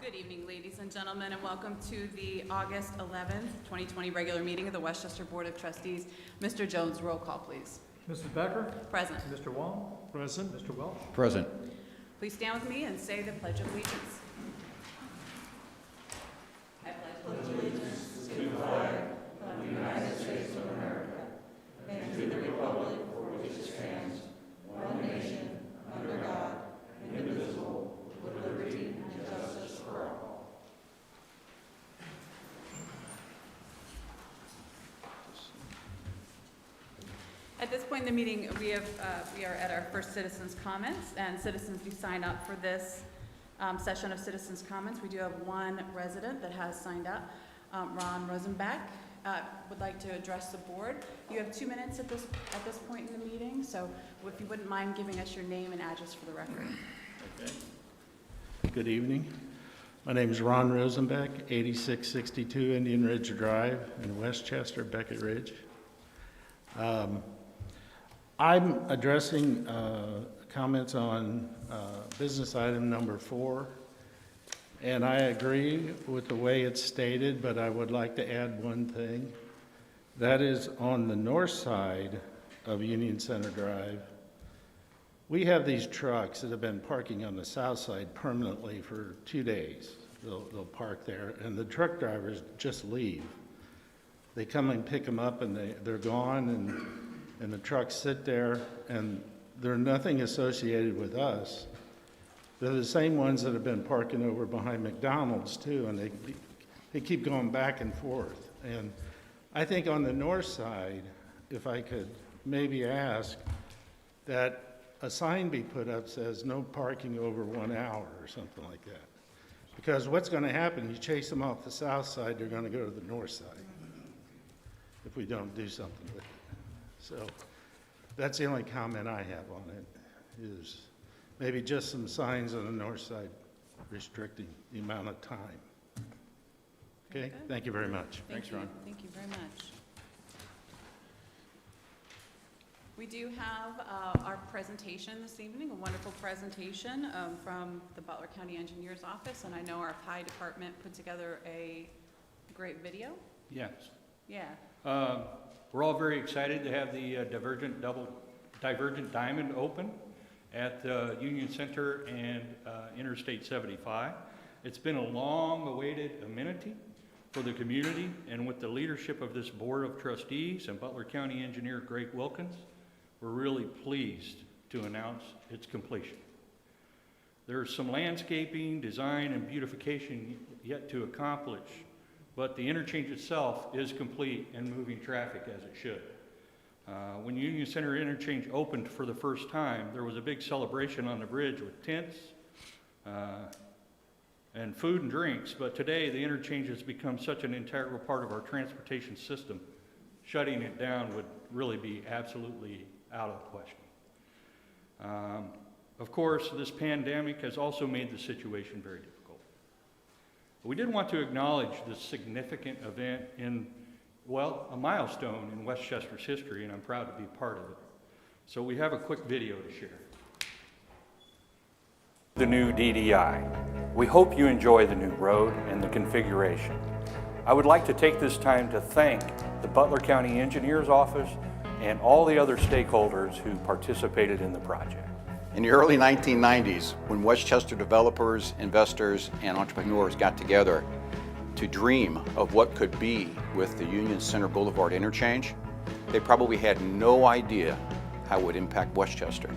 Good evening, ladies and gentlemen, and welcome to the August 11th, 2020 regular meeting of the Westchester Board of Trustees. Mr. Jones, roll call, please. Mrs. Becker? Present. Mr. Wong? Present. Mr. Welch? Present. Please stand with me and say the Pledge of Allegiance. I pledge allegiance to the flag of the United States of America and to the republic for which it stands, one nation, under God, indivisible, with liberty and justice for all. At this point in the meeting, we are at our first citizens' comments, and citizens do sign up for this session of citizens' comments. We do have one resident that has signed up, Ron Rosenbach, would like to address the board. You have 2 minutes at this point in the meeting, so if you wouldn't mind giving us your name and address for the record. Okay. Good evening. My name is Ron Rosenbach, 8662 Indian Ridge Drive in Westchester, Beckett Ridge. I'm addressing comments on business item number 4, and I agree with the way it's stated, but I would like to add one thing. That is, on the north side of Union Center Drive, we have these trucks that have been parking on the south side permanently for 2 days. They'll park there, and the truck drivers just leave. They come and pick them up, and they're gone, and the trucks sit there, and they're nothing associated with us. They're the same ones that have been parking over behind McDonald's too, and they keep going back and forth. And I think on the north side, if I could maybe ask that a sign be put up says no parking over 1 hour or something like that. Because what's going to happen, you chase them off the south side, they're going to go to the north side if we don't do something with it. So that's the only comment I have on it, is maybe just some signs on the north side restricting the amount of time. Okay, thank you very much. Thanks, Ron. Thank you very much. We do have our presentation this evening, a wonderful presentation from the Butler County Engineer's Office, and I know our PI department put together a great video. Yes. Yeah. We're all very excited to have the Divergent Diamond open at Union Center and Interstate 75. It's been a long-awaited amenity for the community, and with the leadership of this Board of Trustees and Butler County Engineer Greg Wilkins, we're really pleased to announce its completion. There's some landscaping, design, and beautification yet to accomplish, but the interchange itself is complete and moving traffic as it should. When Union Center Interchange opened for the first time, there was a big celebration on the bridge with tents and food and drinks, but today the interchange has become such an integral part of our transportation system, shutting it down would really be absolutely out of the question. Of course, this pandemic has also made the situation very difficult. We did want to acknowledge this significant event in, well, a milestone in Westchester's history, and I'm proud to be part of it. So we have a quick video to share. The new DDI. We hope you enjoy the new road and the configuration. I would like to take this time to thank the Butler County Engineer's Office and all the other stakeholders who participated in the project. In the early 1990s, when Westchester developers, investors, and entrepreneurs got together to dream of what could be with the Union Center Boulevard interchange, they probably had no idea how it would impact Westchester.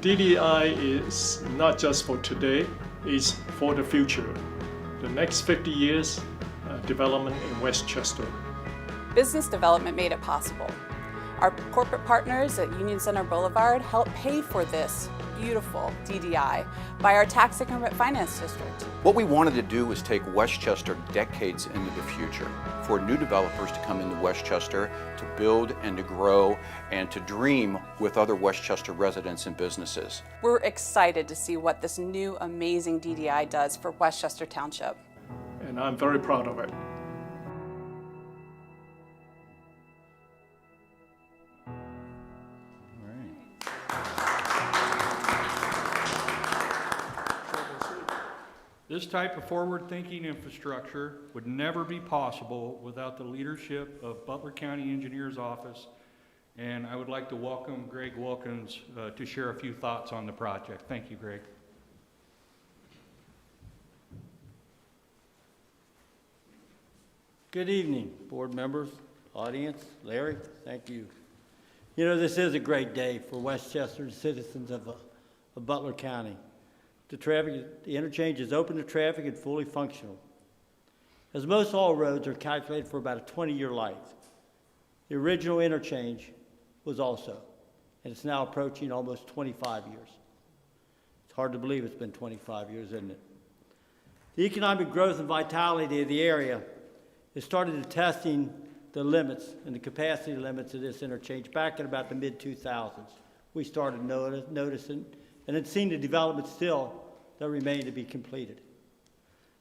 DDI is not just for today, it's for the future. The next 50 years, development in Westchester. Business development made it possible. Our corporate partners at Union Center Boulevard helped pay for this beautiful DDI by our tax increment finance district. What we wanted to do was take Westchester decades into the future, for new developers to come into Westchester, to build and to grow, and to dream with other Westchester residents and businesses. We're excited to see what this new amazing DDI does for Westchester Township. And I'm very proud of it. This type of forward-thinking infrastructure would never be possible without the leadership of Butler County Engineers Office, and I would like to welcome Greg Wilkins to share a few thoughts on the project. Thank you, Greg. Good evening, board members, audience. Larry, thank you. You know, this is a great day for Westchester and citizens of Butler County. The interchange is open to traffic and fully functional. As most all roads are calculated for about a 20-year life, the original interchange was also, and it's now approaching almost 25 years. It's hard to believe it's been 25 years, isn't it? The economic growth and vitality of the area has started testing the limits and the capacity limits of this interchange back in about the mid-2000s. We started noticing, and had seen the development still that remained to be completed.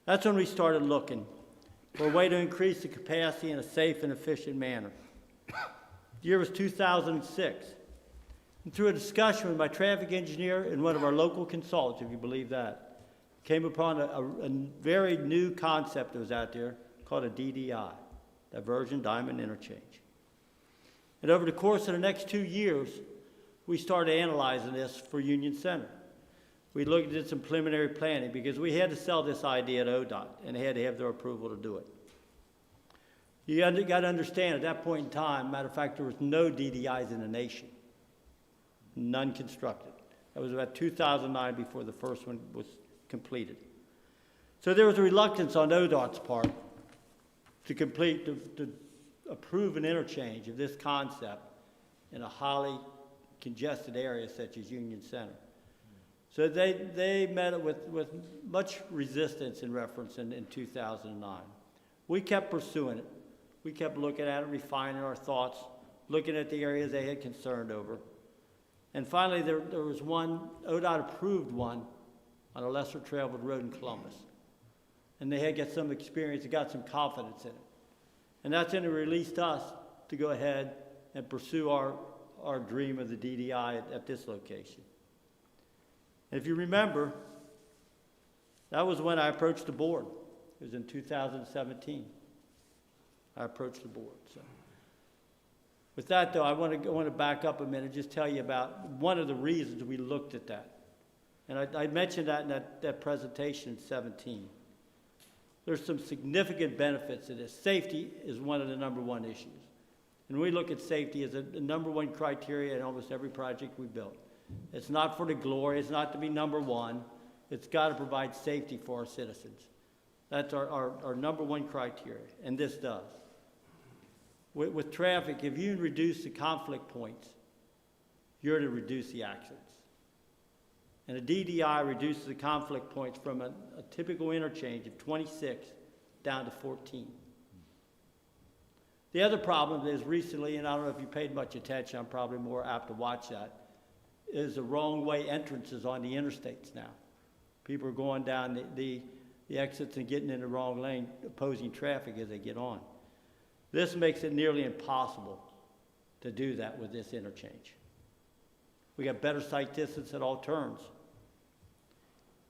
That's when we started looking for a way to increase the capacity in a safe and efficient manner. The year was 2006. And through a discussion with my traffic engineer and one of our local consultants, if you believe that, came upon a very new concept that was out there called a DDI, Diversion Diamond Interchange. And over the course of the next 2 years, we started analyzing this for Union Center. We looked at some preliminary planning because we had to sell this idea to ODOT, and they had to have their approval to do it. You got to understand, at that point in time, matter of fact, there was no DDIs in the nation, none constructed. That was about 2009 before the first one was completed. So there was a reluctance on ODOT's part to approve an interchange of this concept in a highly congested area such as Union Center. So they met it with much resistance in reference in 2009. We kept pursuing it. We kept looking at it, refining our thoughts, looking at the areas they had concerned over. And finally, there was one, ODOT approved one on a lesser traveled road in Columbus. And they had got some experience, they got some confidence in it. And that's when it released us to go ahead and pursue our dream of the DDI at this location. And if you remember, that was when I approached the board. It was in 2017. I approached the board. So, with that though, I want to back up a minute and just tell you about one of the reasons we looked at that. And I mentioned that in that presentation in 17. There's some significant benefits to this. Safety is one of the number one issues. And we look at safety as the number one criteria in almost every project we build. It's not for the glory, it's not to be number one. It's got to provide safety for our citizens. That's our number one criteria, and this does. With traffic, if you reduce the conflict points, you're to reduce the accidents. And a DDI reduces the conflict points from a typical interchange of 26 down to 14. The other problem is recently, and I don't know if you paid much attention, I'm probably more apt to watch that, is the wrong way entrances on the interstates now. People are going down the exits and getting in the wrong lane, opposing traffic as they get on. This makes it nearly impossible to do that with this interchange. We got better sight distance at all turns.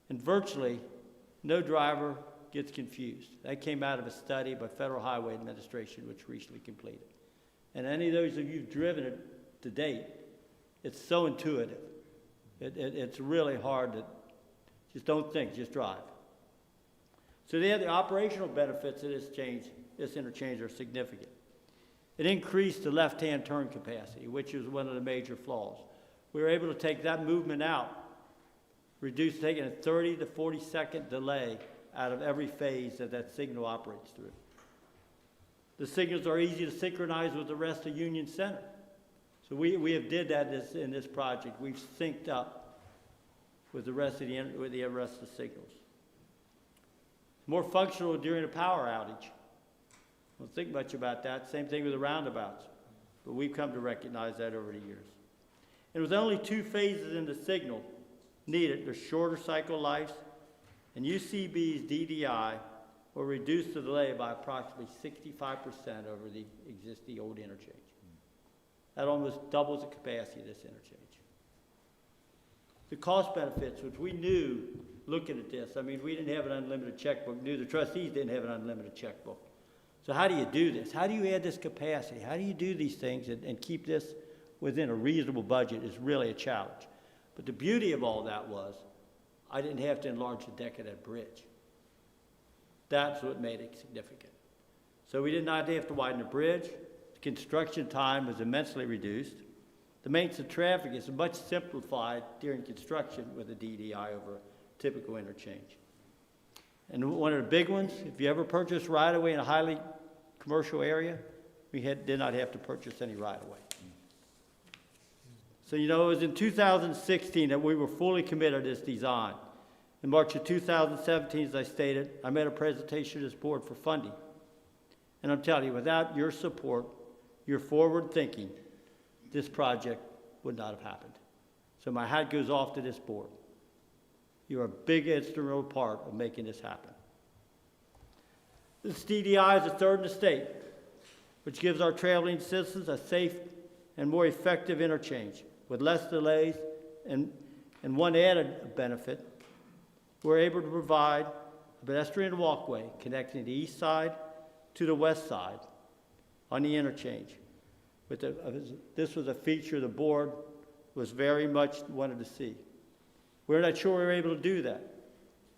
And virtually no driver gets confused. That came out of a study by Federal Highway Administration, which recently completed. And any of those of you who've driven it to date, it's so intuitive. It's really hard to just don't think, just drive. So the operational benefits of this interchange are significant. It increased the left-hand turn capacity, which is one of the major flaws. We were able to take that movement out, taking a 30 to 40 second delay out of every phase that signal operates through. The signals are easy to synchronize with the rest of Union Center. So we have did that in this project. We've synced up with the rest of the signals. More functional during a power outage. Don't think much about that. Same thing with the roundabouts. But we've come to recognize that over the years. And with only 2 phases in the signal needed, there's shorter cycle lives, and UCB's DDI will reduce the delay by approximately 65% over the existing old interchange. That almost doubles the capacity of this interchange. The cost benefits, which we knew looking at this. I mean, we didn't have an unlimited checkbook, neither trustees didn't have an unlimited checkbook. So how do you do this? How do you add this capacity? How do you do these things and keep this within a reasonable budget is really a challenge. But the beauty of all that was, I didn't have to enlarge the deck of that bridge. That's what made it significant. So we did not have to widen the bridge. The construction time was immensely reduced. The maintenance of traffic is much simplified during construction with a DDI over a typical interchange. And one of the big ones, if you ever purchase right-of-way in a highly commercial area, we did not have to purchase any right-of-way. So, you know, it was in 2016 that we were fully committed to this design. In March of 2017, as I stated, I made a presentation to this board for funding. And I'm telling you, without your support, your forward thinking, this project would not have happened. So my hat goes off to this board. You're a big instrumental part of making this happen. This DDI is a third in the state, which gives our traveling citizens a safe and more effective interchange with less delays, and one added benefit, we're able to provide a pedestrian walkway connecting the east side to the west side on the interchange. This was a feature the board was very much wanted to see. We're not sure we were able to do that,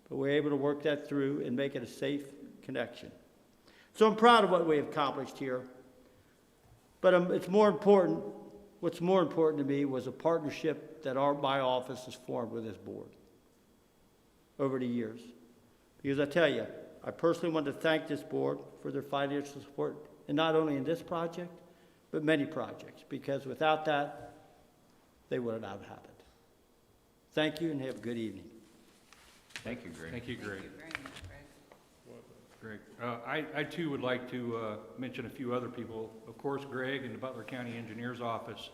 but we're able to work that through and make it a safe connection. So I'm proud of what we have accomplished here, but what's more important to me was a partnership that my office has formed with this board over the years. Because I tell you, I personally want to thank this board for their financial support, and not only in this project, but many projects, because without that, they would not have happened. Thank you and have a good evening. Thank you, Greg. Thank you, Greg. Thank you very much, Greg. Greg. I too would like to mention a few other people. Of course, Greg and the Butler County Engineer's Office,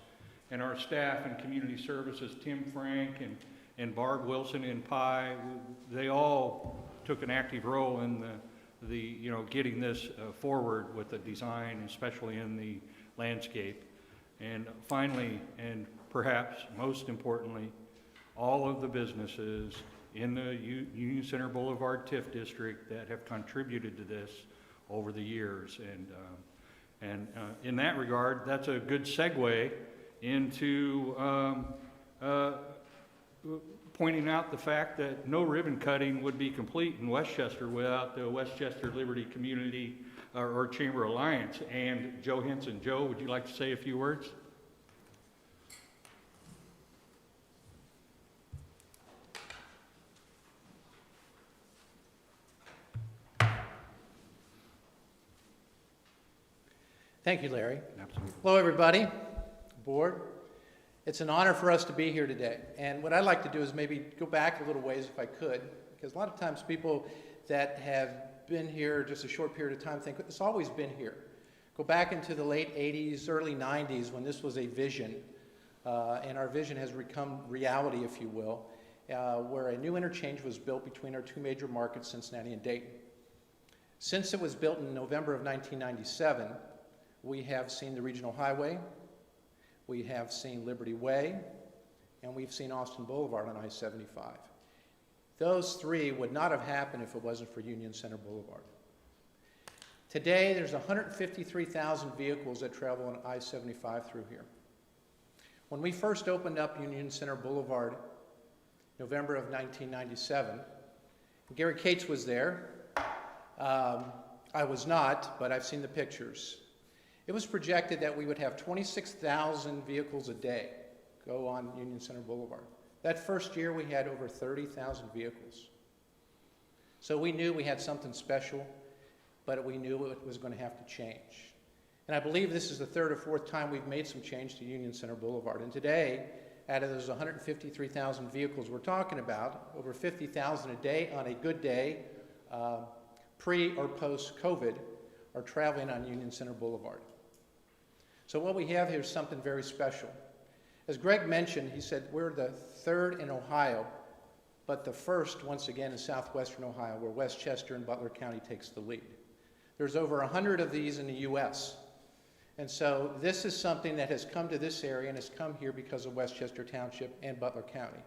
and our staff and community services, Tim Frank and Barb Wilson in Pye. They all took an active role in getting this forward with the design, especially in the landscape. And finally, and perhaps most importantly, all of the businesses in the Union Center Boulevard TIF district that have contributed to this over the years. And in that regard, that's a good segue into pointing out the fact that no ribbon cutting would be complete in Westchester without the Westchester Liberty Community or Chamber Alliance. And Joe Henson. Joe, would you like to say a few words? Thank you, Larry. Absolutely. Hello, everybody, board. It's an honor for us to be here today. And what I'd like to do is maybe go back a little ways if I could, because a lot of times people that have been here just a short period of time think, it's always been here. Go back into the late 80s, early 90s when this was a vision, and our vision has become reality, if you will, where a new interchange was built between our two major markets, Cincinnati and Dayton. Since it was built in November of 1997, we have seen the Regional Highway, we have seen Liberty Way, and we've seen Austin Boulevard on I-75. Those three would not have happened if it wasn't for Union Center Boulevard. Today, there's 153,000 vehicles that travel on I-75 through here. When we first opened up Union Center Boulevard, November of 1997, Gary Cates was there. I was not, but I've seen the pictures. It was projected that we would have 26,000 vehicles a day go on Union Center Boulevard. That first year, we had over 30,000 vehicles. So we knew we had something special, but we knew it was going to have to change. And I believe this is the third or fourth time we've made some change to Union Center Boulevard. And today, out of those 153,000 vehicles we're talking about, over 50,000 a day on a good day, pre or post-COVID, are traveling on Union Center Boulevard. So what we have here is something very special. As Greg mentioned, he said we're the third in Ohio, but the first, once again, in southwestern Ohio, where Westchester and Butler County takes the lead. There's over 100 of these in the U.S. And so this is something that has come to this area and has come here because of Westchester Township and Butler County.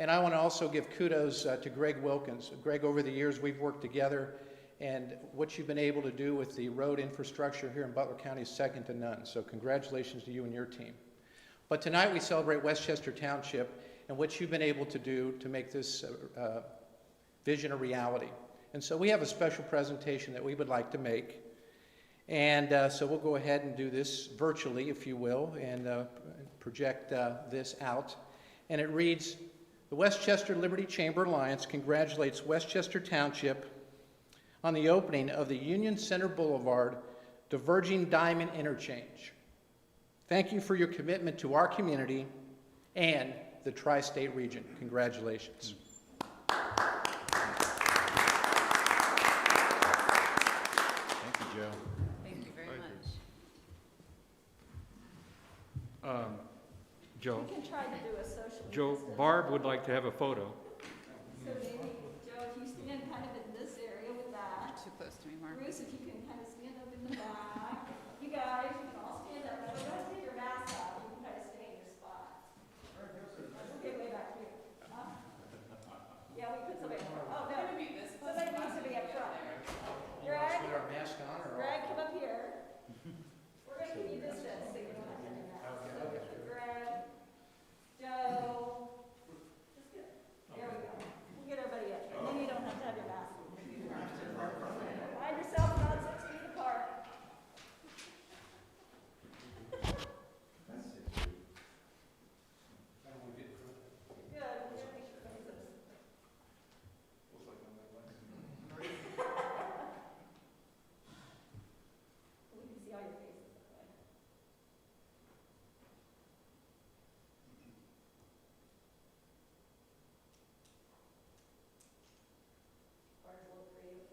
And I want to also give kudos to Greg Wilkins. Greg, over the years, we've worked together, and what you've been able to do with the road infrastructure here in Butler County is second to none. So congratulations to you and your team. But tonight we celebrate Westchester Township and what you've been able to do to make this vision a reality. And so we have a special presentation that we would like to make. And so we'll go ahead and do this virtually, if you will, and project this out. And it reads, the Westchester Liberty Chamber Alliance congratulates Westchester Township on the opening of the Union Center Boulevard Diverging Diamond Interchange. Thank you for your commitment to our community and the tri-state region. Congratulations. Thank you, Joe. Thank you very much. Joe, We can try to do a social Joe, distance. Barb would like to have a photo. So maybe, Joe, if you stand kind of in this area with that. Too close to me, Mark. Bruce, if you can kind of stand up in the back. You guys, you can all stand up. Now, you don't have to take your mask off. You can kind of stay in your spot. Okay, way back here. Huh? Yeah, we put somebody, oh, no. Somebody needs to be up front. Greg, Put our mask on or Greg, come up here. We're gonna give you distance, so you don't have to have your mask. Greg, Joe. Just get, there we go. We'll get everybody up here. And then you don't have to have your mask. Find yourself about 6 feet apart. Good. We'll get a picture of faces. We can see all your faces that way. Bar's a little creative.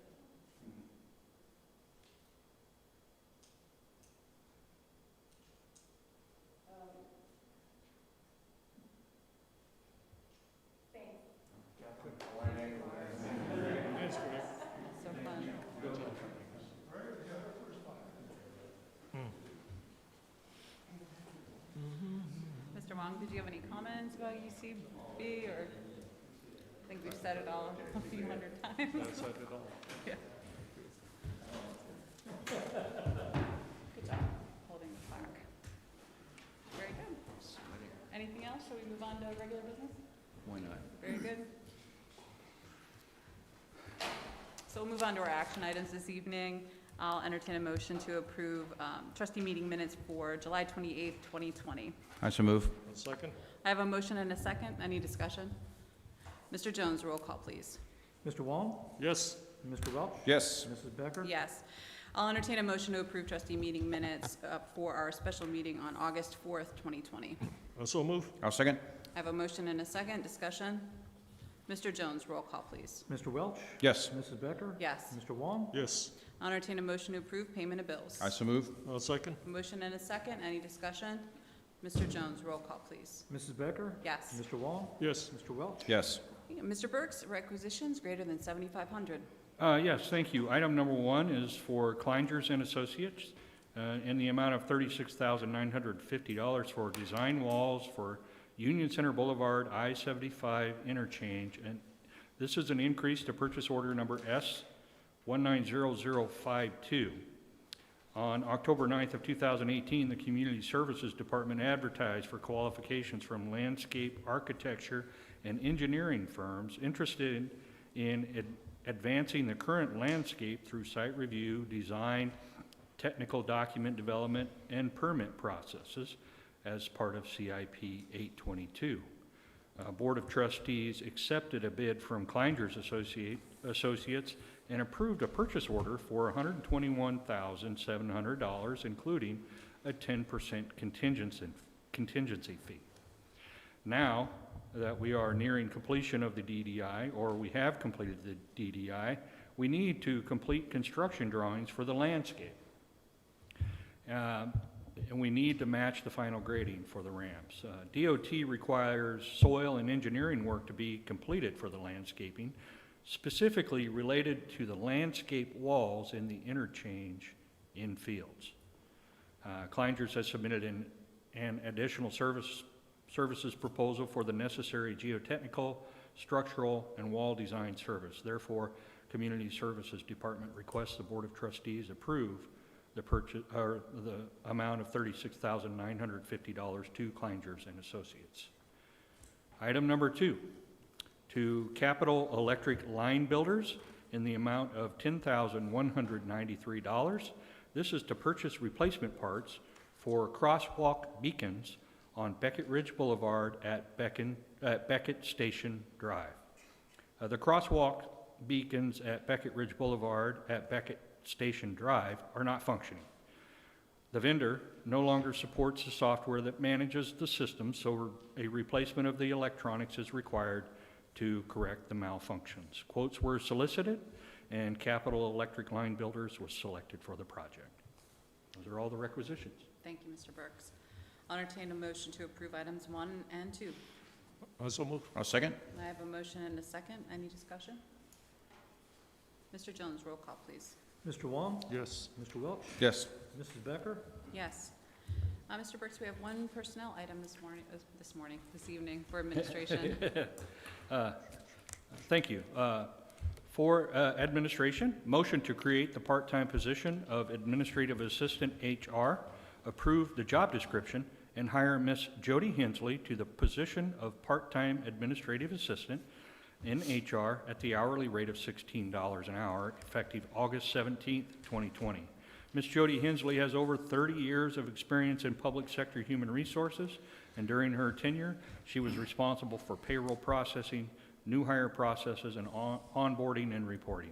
Thanks. So fun. Mr. Wong, did you have any comments about UCB, or I think we've said it all a few hundred times? I've said it all. Yeah. Good job holding the plaque. Very good. Anything else? Shall we move on to regular business? Why not? Very good. So we'll move on to our action items this evening. I'll entertain a motion to approve trustee meeting minutes for July 28th, 2020. I so move. One second. I have a motion and a second. Any discussion? Mr. Jones, roll call, please. Mr. Wong? Yes. Mr. Welch? Yes. Mrs. Becker? Yes. I'll entertain a motion to approve trustee meeting minutes for our special meeting on August 4th, 2020. I so move. I'll second. I have a motion and a second. Discussion? Mr. Jones, roll call, please. Mr. Welch? Yes. Mrs. Becker? Yes. Mr. Wong? Yes. I'll entertain a motion to approve payment of bills. I so move. I'll second. A motion and a second. Any discussion? Mr. Jones, roll call, please. Mrs. Becker? Yes. Mr. Wong? Yes. Mr. Welch? Yes. Mr. Burks, requisitions greater than 7,500. Yes, thank you. Item number one is for Kleinger's and Associates in the amount of $36,950 for design walls for Union Center Boulevard I-75 interchange. And this is an increase to purchase order number S190052. On October 9th of 2018, the Community Services Department advertised for qualifications from landscape architecture and engineering firms interested in advancing the current landscape through site review, design, technical document development, and permit processes as part of CIP 822. Board of Trustees accepted a bid from Kleinger's Associates and approved a purchase order for $121,700, including a 10% contingency fee. Now that we are nearing completion of the DDI, or we have completed the DDI, we need to complete construction drawings for the landscape. And we need to match the final grading for the ramps. DOT requires soil and engineering work to be completed for the landscaping, specifically related to the landscape walls in the interchange in fields. Kleinger's has submitted an additional services proposal for the necessary geotechnical, structural, and wall design service. Therefore, Community Services Department requests the Board of Trustees approve the purchase, or the amount of $36,950 to Kleinger's and Associates. Item number 2, to Capital Electric Line Builders in the amount of $10,193. This is to purchase replacement parts for crosswalk beacons on Beckett Ridge Boulevard at Beckett Station Drive. The crosswalk beacons at Beckett Ridge Boulevard at Beckett Station Drive are not functioning. The vendor no longer supports the software that manages the system, so a replacement of the electronics is required to correct the malfunctions. Quotes were solicited, and Capital Electric Line Builders was selected for the project. Those are all the requisitions. Thank you, Mr. Burks. I'll entertain a motion to approve items 1 and 2. Also move. I'll second. I have a motion and a second. Any discussion? Mr. Jones, roll call, please. Mr. Wong? Yes. Mr. Welch? Yes. Mrs. Becker? Yes. Mr. Burks, we have one personnel item this evening for administration. Thank you. For administration, motion to create the part-time position of Administrative Assistant HR, approve the job description, and hire Miss Jody Hensley to the position of part-time Administrative Assistant in HR at the hourly rate of $16 an hour, effective August 17th, 2020. Ms. Jody Hensley has over 30 years of experience in public sector human resources, and during her tenure, she was responsible for payroll processing, new hire processes, and onboarding and reporting.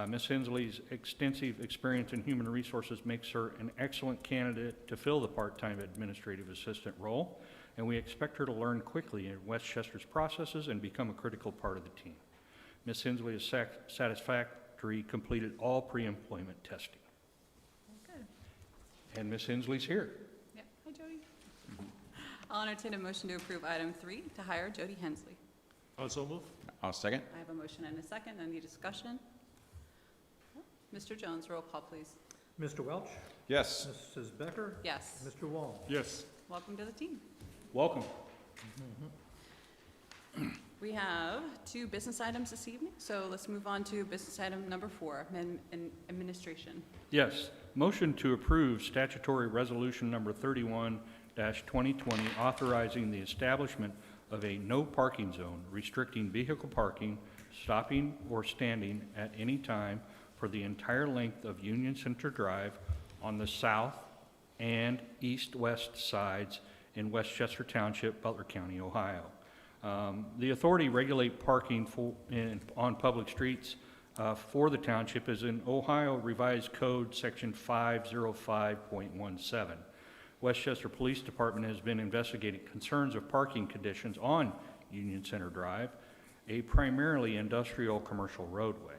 Ms. Hensley's extensive experience in human resources makes her an excellent candidate to fill the part-time administrative assistant role, and we expect her to learn quickly in Westchester's processes and become a critical part of the team. Ms. Hensley has satisfactorily completed all pre-employment testing. Good. And Ms. Hensley's here. Yeah. Hi, Jody. I'll entertain a motion to approve item 3, to hire Jody Hensley. Also move. I'll second. I have a motion and a second. Any discussion? Mr. Jones, roll call, please. Mr. Welch? Yes. Mrs. Becker? Yes. Mr. Wong? Yes. Welcome to the team. Welcome. We have 2 business items this evening, so let's move on to business item number 4, administration. Yes. Motion to approve statutory resolution number 31-2020, authorizing the establishment of a no parking zone, restricting vehicle parking, stopping or standing at any time for the entire length of Union Center Drive on the south and east-west sides in Westchester Township, Butler County, Ohio. The authority regulate parking on public streets for the township is in Ohio Revised Code Section 505.17. Westchester Police Department has been investigating concerns of parking conditions on Union Center Drive, a primarily industrial commercial roadway.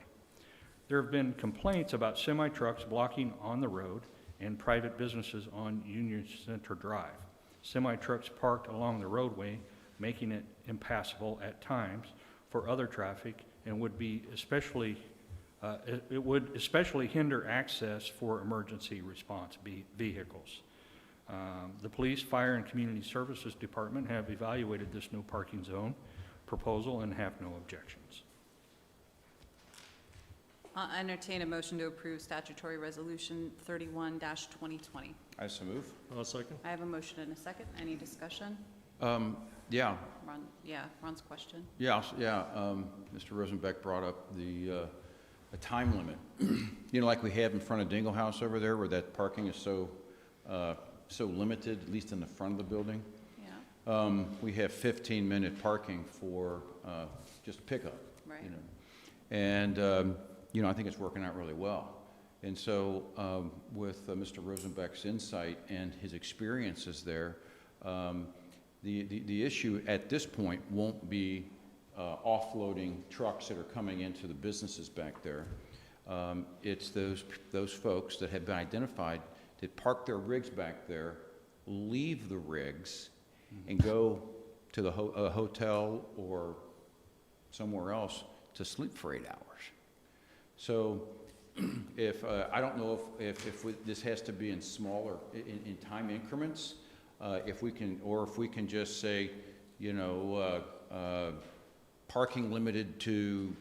There have been complaints about semi-trucks blocking on the road and private businesses on Union Center Drive. Semi-trucks parked along the roadway, making it impassable at times for other traffic, and would be especially hinder access for emergency response vehicles. The Police, Fire, and Community Services Department have evaluated this no parking zone proposal and have no objections. I'll entertain a motion to approve statutory resolution 31-2020. I so move. I'll second. I have a motion and a second. Any discussion? Yeah. Ron's question. Mr. Rosenbeck brought up a time limit. You know, like we have in front of Dingle House over there, where that parking is so limited, at least in the front of the building. Yeah. We have 15-minute parking for just pickup. Right. You know, and I think it's working out really well. And so, with Mr. Rosenbeck's insight and his experiences there, the issue at this point won't be offloading trucks that are coming into the businesses back there. It's those folks that have been identified that park their rigs back there, leave the rigs, and go to the hotel or somewhere else to sleep for 8 hours. So, if I don't know if this has to be in smaller in time increments. if we can just say, you know, parking limited to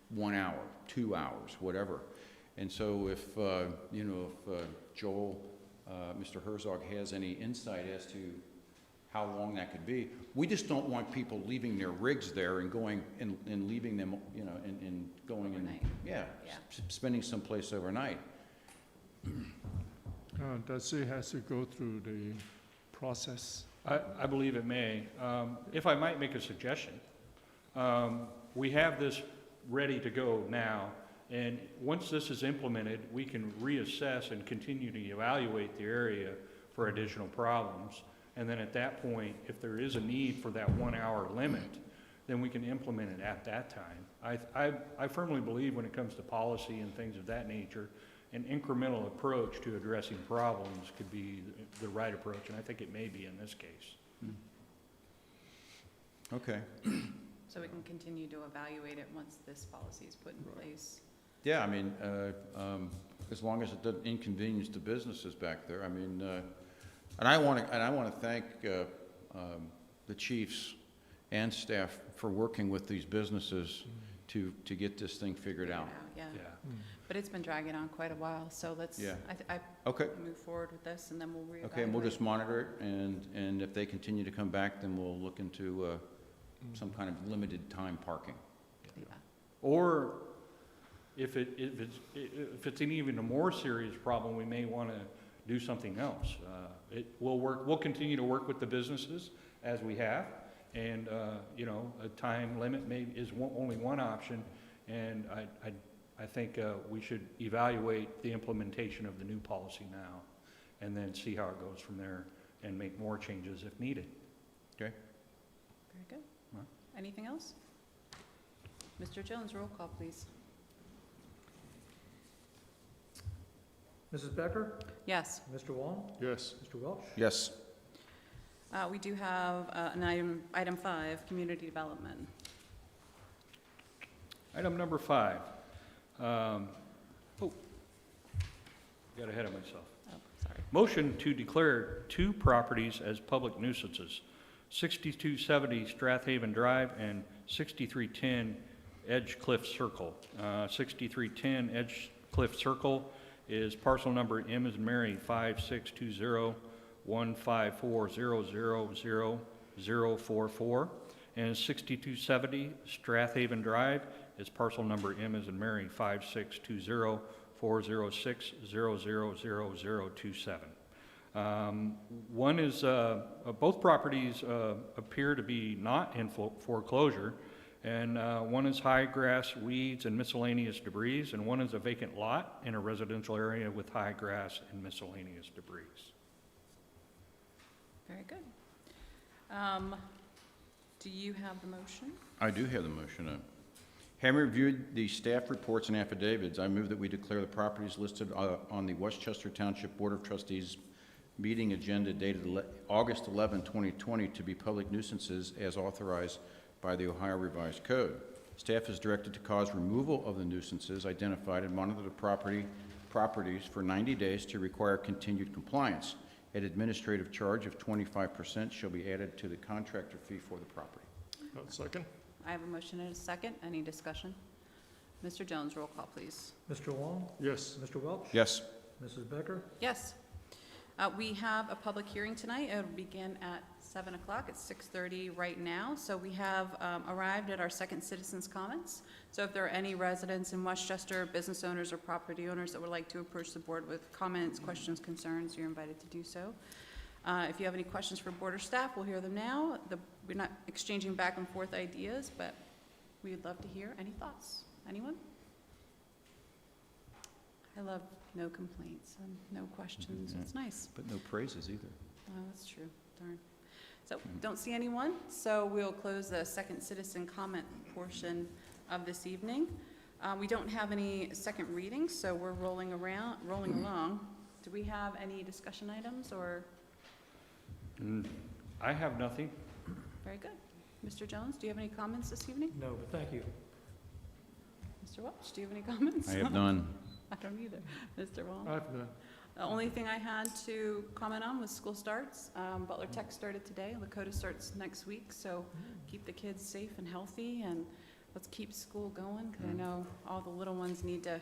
1 hour, 2 hours, whatever. And so if, you know, if Joel, Mr. Herzog has any insight as to how long that could be, we just don't want people leaving their rigs there and going and leaving them, you know, and going and, Overnight. yeah, Yeah. spending someplace overnight. Does it has to go through the process? I believe it may. If I might make a suggestion, we have this ready to go now, and once this is implemented, we can reassess and continue to evaluate the area for additional problems. And then at that point, if there is a need for that 1 hour limit, then we can implement it at that time. I firmly believe when it comes to policy and things of that nature, an incremental approach to addressing problems could be the right approach, and I think it may be in this case. Okay. So we can continue to evaluate it once this policy is put in place. Yeah, I mean, as long as it doesn't inconvenience the businesses back there, I mean, and I want to thank the chiefs and staff for working with these businesses to get this thing figured out. Yeah, Yeah. but it's been dragging on quite a while, so let's, Yeah. I Okay. move forward with this, and then we'll reevaluate. Okay, and we'll just monitor it, and if they continue to come back, then we'll look into some kind of limited time parking. Yeah. Or if it's an even a more serious problem, we may want to do something else. We'll continue to work with the businesses as we have, and, you know, a time limit is only one option, and I think we should evaluate the implementation of the new policy now, and then see how it goes from there, and make more changes if needed. Okay? Very good. Right. Anything else? Mr. Jones, roll call, please. Mrs. Becker? Yes, Mr. Wong? Yes. Mr. Welch? Yes. we do have an item 5, community development. Item number 5. Got ahead of myself. Oh, sorry. Motion to declare 2 properties as public nuisances, 6270 Strathaven Drive and 6310 Edge Cliff Circle. 6310 Edge Cliff Circle is parcel number M as in Mary 5620-154000044, and 6270 Strathaven Drive is parcel number M as in Mary 5620-406-000027. One is, both properties appear to be not in foreclosure, and one is high grass, weeds, and miscellaneous debris, and one is a vacant lot in a residential area with high grass and miscellaneous debris. Very good. Do you have the motion? I do have the motion. Having reviewed the staff reports and affidavits, I move that we declare the properties listed on the Westchester Township Board of Trustees meeting agenda dated August 11, 2020 to be public nuisances as authorized by the Ohio Revised Code. Staff is directed to cause removal of the nuisances identified and monitor the properties for 90 days to require continued compliance. An administrative charge of 25% shall be added to the contractor fee for the property. Second? I have a motion and a second. Any discussion? Mr. Jones, roll call, please. Mr. Wong? Yes. Mr. Welch? Yes. Mrs. Becker? Yes. We have a public hearing tonight. It'll begin at 7 o'clock. It's 6:30 right now. So we have arrived at our second citizens' comments. So if there are any residents in Westchester, business owners or property owners that would like to approach the board with comments, questions, concerns, you're invited to do so. If you have any questions for board or staff, we'll hear them now. We're not exchanging back and forth ideas, but we'd love to hear any thoughts. Anyone? I love no complaints and no questions. It's nice. But no praises either. Oh, that's true. Darn. So, don't see anyone, so we'll close the second citizen comment portion of this evening. We don't have any second readings, so we're rolling along. Do we have any discussion items, or? I have nothing. Very good. Mr. Jones, do you have any comments this evening? No, but thank you. Mr. Welch, do you have any comments? I have none. I don't either. Mr. Wong? I have none. The only thing I had to comment on was school starts. Butler Tech started today, Lakota starts next week, so keep the kids safe and healthy, and let's keep school going, because I know all the little ones need to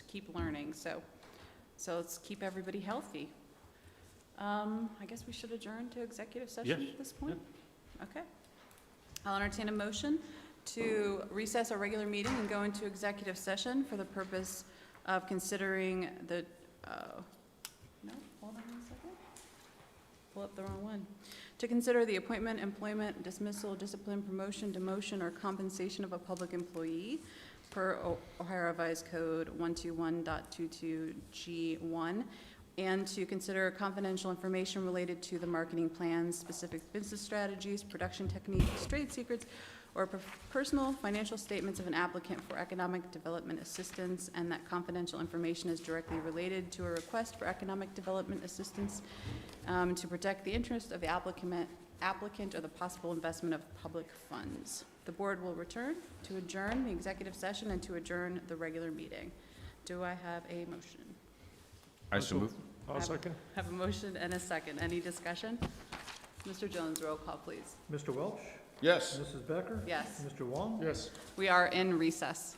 keep learning, so let's keep everybody healthy. I guess we should adjourn to executive session Yes. at this point? Okay. I'll entertain a motion to recess our regular meeting and go into executive session for the purpose of considering the, no, hold on a second. Pull up the wrong one. To consider the appointment, employment, dismissal, discipline, promotion, demotion, or compensation of a public employee per Ohio Revised Code 121.22G1, and to consider confidential information related to the marketing plans, specific business strategies, production techniques, trade secrets, or personal financial statements of an applicant for economic development assistance, and that confidential information is directly related to a request for economic development assistance to protect the interest of the applicant or the possible investment of public funds. The board will return to adjourn the executive session and to adjourn the regular meeting. Do I have a motion? I so move. I'll second. Have a motion and a second. Any discussion? Mr. Jones, roll call, please. Mr. Welch? Yes. Mrs. Becker? Yes, Mr. Wong? Yes. we are in recess.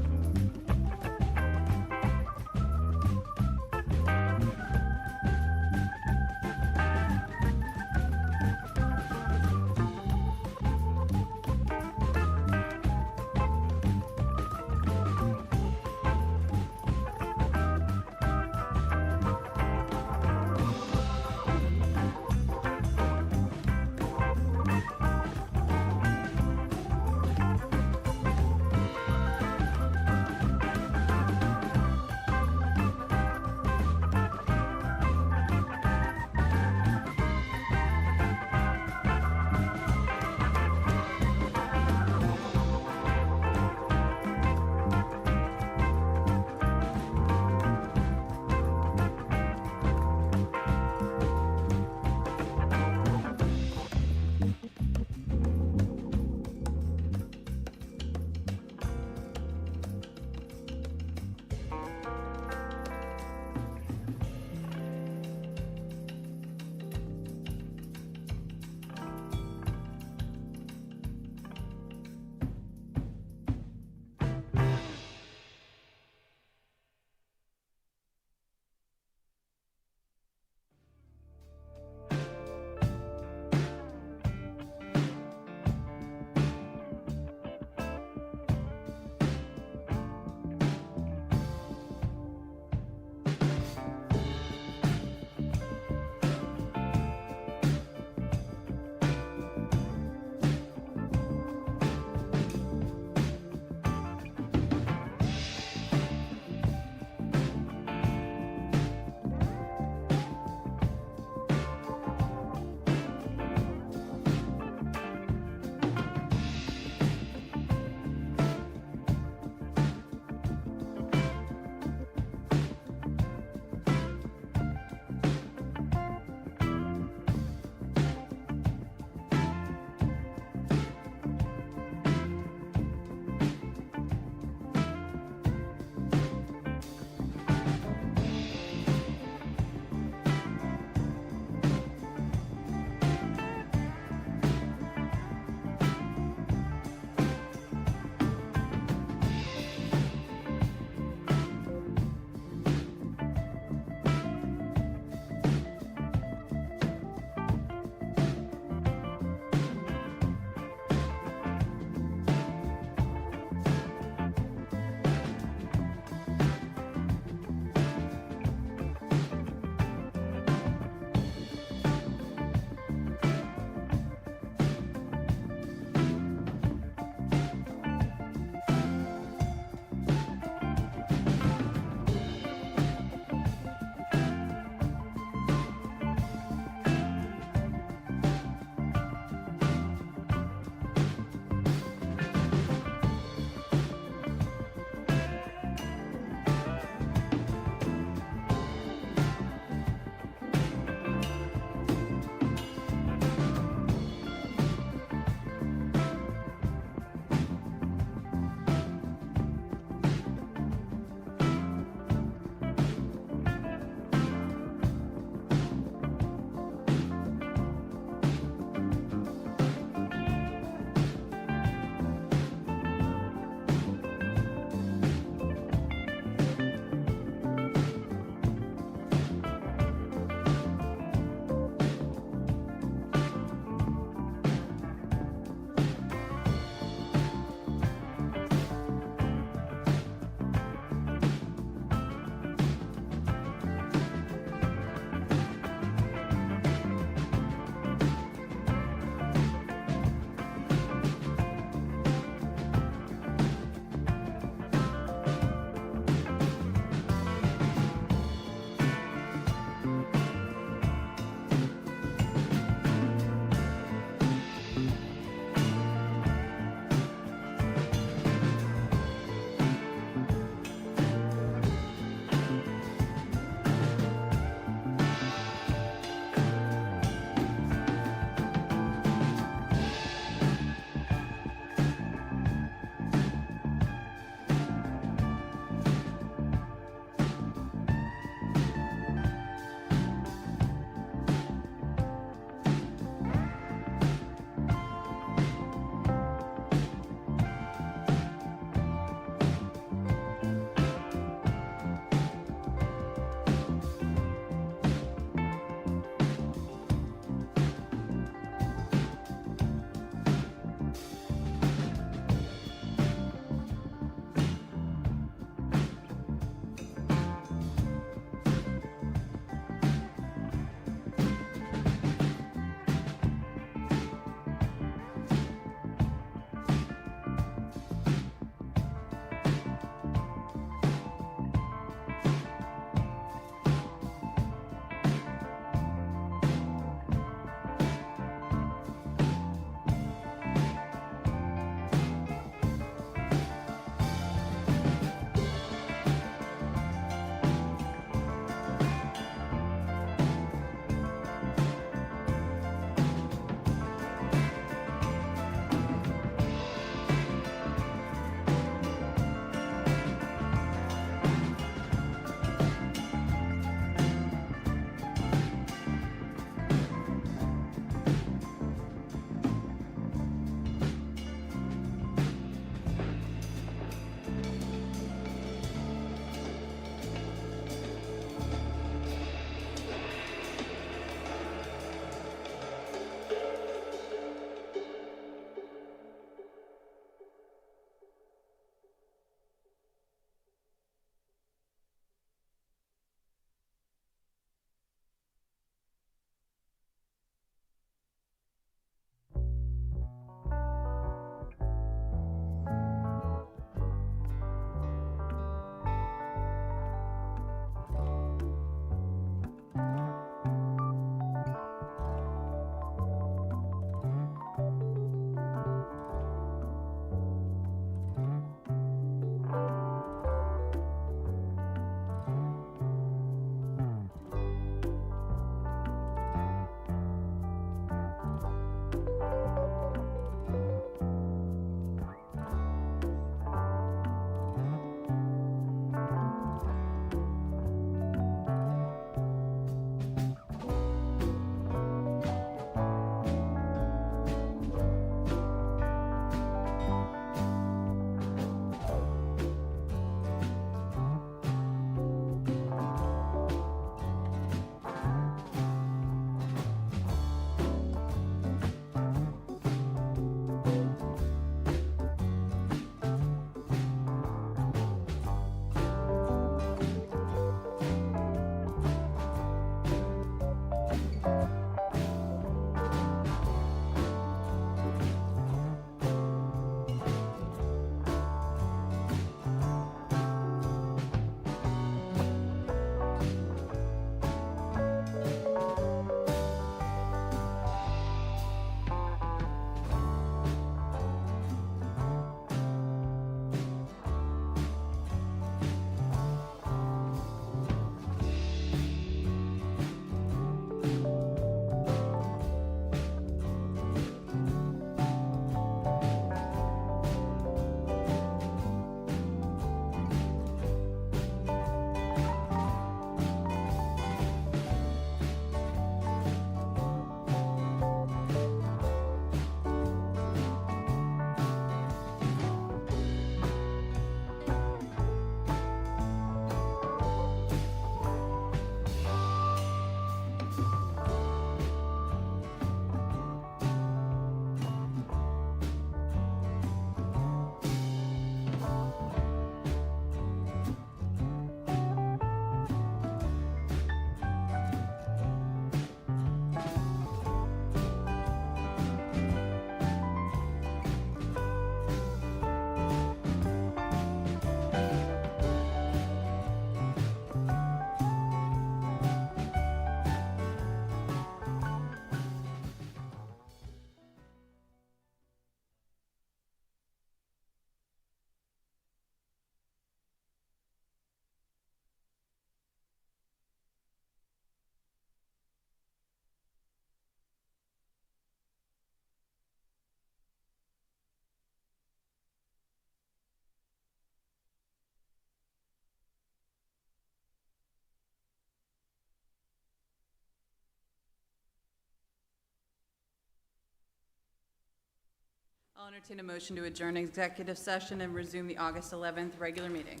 I'll entertain a motion to adjourn executive session and resume the August 11th regular meeting.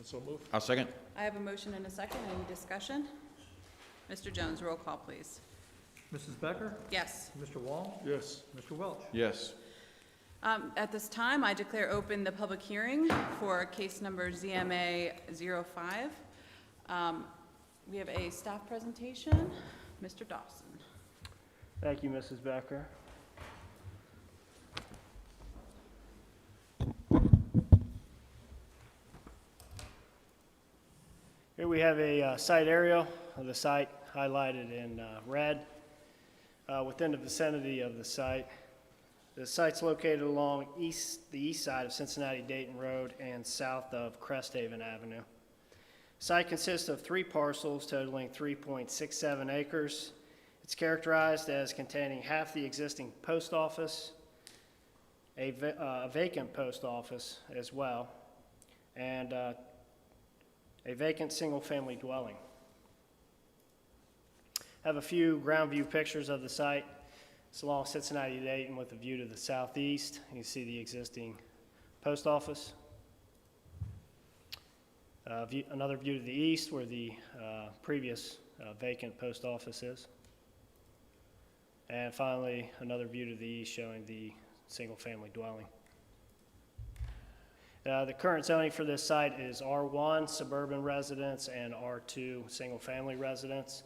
So move. I'll second. I have a motion and a second. Any discussion? Mr. Jones, roll call, please. Mrs. Becker? Yes. Mr. Wall? Yes. Mr. Welch? Yes. At this time, I declare open the public hearing for case number ZMA 05. We have a staff presentation. Mr. Dawson. Thank you, Mrs. Becker. Here we have a site aerial of the site highlighted in red within the vicinity of the site. The site's located along the east side of Cincinnati-Dayton Road and south of Cresthaven Avenue. The site consists of 3 parcels totaling 3.67 acres. It's characterized as containing half the existing post office, a vacant post office as well, and a vacant single-family dwelling. I have a few ground view pictures of the site. It's along Cincinnati-Dayton with a view to the southeast. You can see the existing post office. Another view to the east where the previous vacant post office is. And finally, another view to the east showing the single-family dwelling. The current zoning for this site is R1, suburban residence, and R2, single-family residence.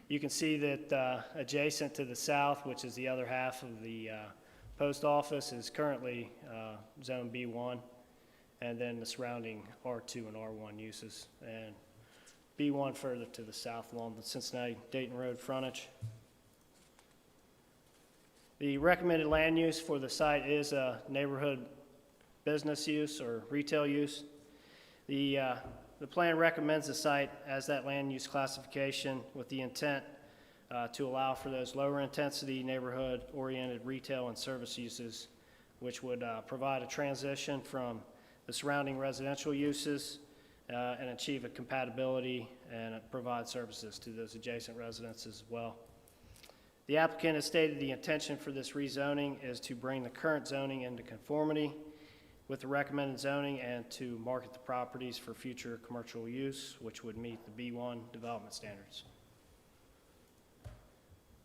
You can see that adjacent to the south, which is the other half of the post office, is currently Zone B1, and then the surrounding R2 and R1 uses, and B1 further to the south along the Cincinnati-Dayton Road frontage. The recommended land use for the site is a neighborhood business use or retail use. The plan recommends the site as that land use classification with the intent to allow for those lower intensity neighborhood-oriented retail and service uses, which would provide a transition from the surrounding residential uses and achieve a compatibility and provide services to those adjacent residences as well. The applicant has stated the intention for this rezoning is to bring the current zoning into conformity with the recommended zoning and to market the properties for future commercial use, which would meet the B1 development standards.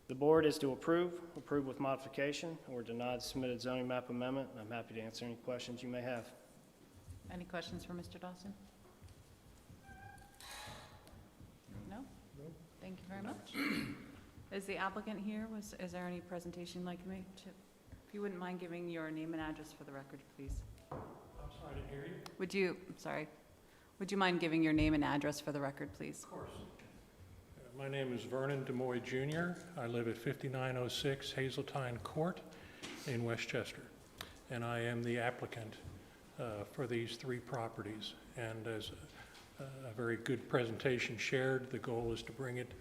The board is to approve with modification, or deny the submitted zoning map amendment. I'm happy to answer any questions you may have. Any questions for Mr. Dawson? No? Thank you very much. Is the applicant here? Is there any presentation you'd like to make? If you wouldn't mind giving your name and address for the record, please. I'm sorry, I didn't hear you. Would you mind giving your name and address for the record, please? Of course. My name is Vernon DeMoy Jr. I live at 5906 Hazeltine Court in Westchester, and I am the applicant for these 3 properties. And as a very good presentation shared, the goal is to bring it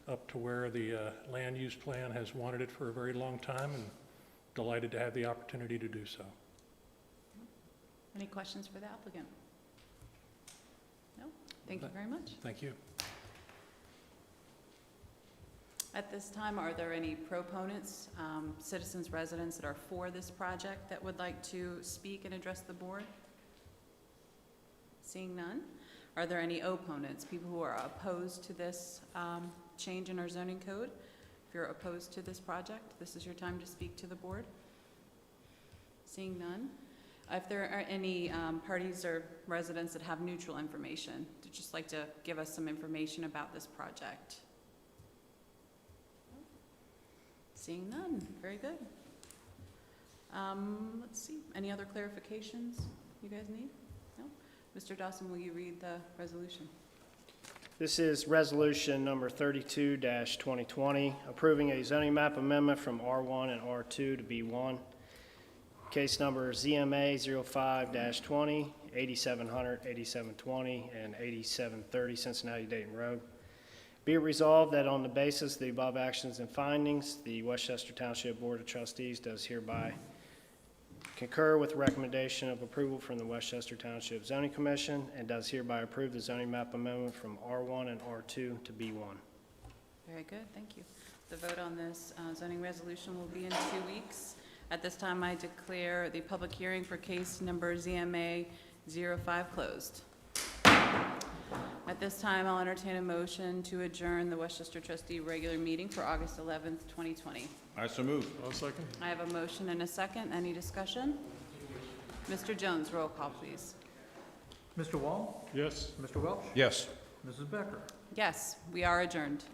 up to where the land use plan has wanted it for a very long time, and delighted to have the opportunity to do so. Any questions for the applicant? No? Thank you very much. Thank you. At this time, are there any proponents, citizens, residents that are for this project that would like to speak and address the board? Seeing none. Are there any opponents, people who are opposed to this change in our zoning code? If you're opposed to this project, this is your time to speak to the board. Seeing none. If there are any parties or residents that have neutral information, to just like to give us some information about this project. Seeing none, very good. Let's see, any other clarifications you guys need? No? Mr. Dawson, will you read the resolution? This is resolution number 32-2020, approving a zoning map amendment from R1 and R2 to B1. Case number ZMA 05-20, 8700, 8720, and 8730 Cincinnati-Dayton Road. Be it resolved that on the basis of the above actions and findings, the Westchester Township Board of Trustees does hereby concur with the recommendation of approval from the Westchester Township Zoning Commission and does hereby approve the zoning map amendment from R1 and R2 to B1. Very good, thank you. The vote on this zoning resolution will be in 2 weeks. At this time, I declare the public hearing for case number ZMA 05 closed. At this time, I'll entertain a motion to adjourn the Westchester Trustee regular meeting for August 11th, 2020. I so move. I'll second. I have a motion and a second. Any discussion? Mr. Jones, roll call, please. Mr. Wall? Yes. Mr. Welch? Yes. Mrs. Becker? Yes, we are adjourned.